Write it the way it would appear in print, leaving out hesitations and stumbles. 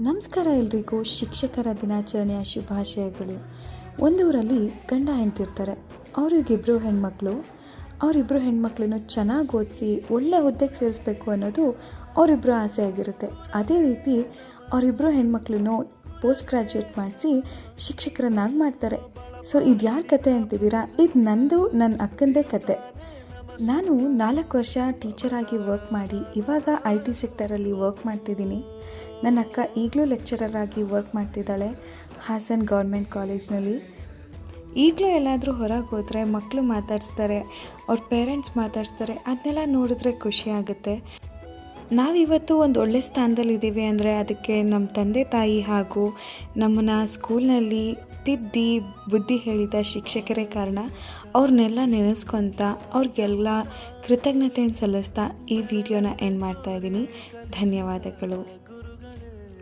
ನಮಸ್ಕಾರ ಎಲ್ರಿಗೂ ಶಿಕ್ಷಕರ ದಿನಾಚರಣೆಯ ಶುಭಾಶಯಗಳು. ಒಂದೂರಲ್ಲಿ ಗಂಡ ಹೆಂಡ್ತಿರ್ತಾರೆ. ಅವರಿಗಿಬ್ಬರು ಹೆಣ್ಮಕ್ಳು. ಅವರಿಬ್ಬರು ಹೆಣ್ಮಕ್ಳನ್ನು ಚೆನ್ನಾಗಿ ಓದಿಸಿ ಒಳ್ಳೆ ಹುದ್ದೆಗೆ ಸೇರಿಸ್ಬೇಕು ಅನ್ನೋದು ಅವರಿಬ್ಬರು ಆಸೆ ಆಗಿರುತ್ತೆ. ಅದೇ ರೀತಿ ಅವರಿಬ್ಬರು ಹೆಣ್ಮಕ್ಳನ್ನು ಪೋಸ್ಟ್ ಗ್ರ್ಯಾಜುಯೇಟ್ ಮಾಡಿಸಿ ಶಿಕ್ಷಕರನ್ನಾಗಿ ಮಾಡ್ತಾರೆ. ಸೊ ಇದು ಯಾರ ಕತೆ ಅಂತಿದ್ದೀರಾ? ಇದು ನನ್ನ ಅಕ್ಕಂದೇ ಕತೆ. ನಾನು 4 ವರ್ಷ ಟೀಚರಾಗಿ ವರ್ಕ್ ಮಾಡಿ ಇವಾಗ IT ಸೆಕ್ಟರಲ್ಲಿ ವರ್ಕ್ ಮಾಡ್ತಿದ್ದೀನಿ. ನನ್ನ ಅಕ್ಕ ಈಗಲೂ ಲೆಕ್ಚರರ್ ಆಗಿ ವರ್ಕ್ ಮಾಡ್ತಿದ್ದಾಳೆ ಹಾಸನ್ ಗೌರ್ಮೆಂಟ್ ಕಾಲೇಜ್ನಲ್ಲಿ. ಈಗಲೂ ಎಲ್ಲಾದರೂ ಹೊರಗೆ ಹೋದರೆ ಮಕ್ಕಳು ಮಾತಾಡಿಸ್ತಾರೆ, ಅವ್ರ ಪೇರೆಂಟ್ಸ್ ಮಾತಾಡಿಸ್ತಾರೆ. ಅದನ್ನೆಲ್ಲ ನೋಡಿದ್ರೆ ಖುಷಿ ಆಗುತ್ತೆ. ನಾವಿವತ್ತು ಒಂದು ಒಳ್ಳೆ ಸ್ಥಾನದಲ್ಲಿದ್ದೀವಿ ಅಂದರೆ ಅದಕ್ಕೆ ನಮ್ಮ ತಂದೆ ತಾಯಿ ಹಾಗೂ ನಮ್ಮನ್ನು ಸ್ಕೂಲ್ನಲ್ಲಿ ತಿದ್ದಿ ಬುದ್ಧಿ ಹೇಳಿದ ಶಿಕ್ಷಕರೇ ಕಾರಣ. ಅವ್ರನ್ನೆಲ್ಲ ನೆನೆಸ್ಕೊತ ಅವ್ರಿಗೆಲ್ಲ ಕೃತಜ್ಞತೆಯನ್ನು ಸಲ್ಲಿಸ್ತಾ ಈ ವಿಡಿಯೋನ ಎಂಡ್ ಮಾಡ್ತಾಯಿದ್ದೀನಿ. ಧನ್ಯವಾದಗಳು.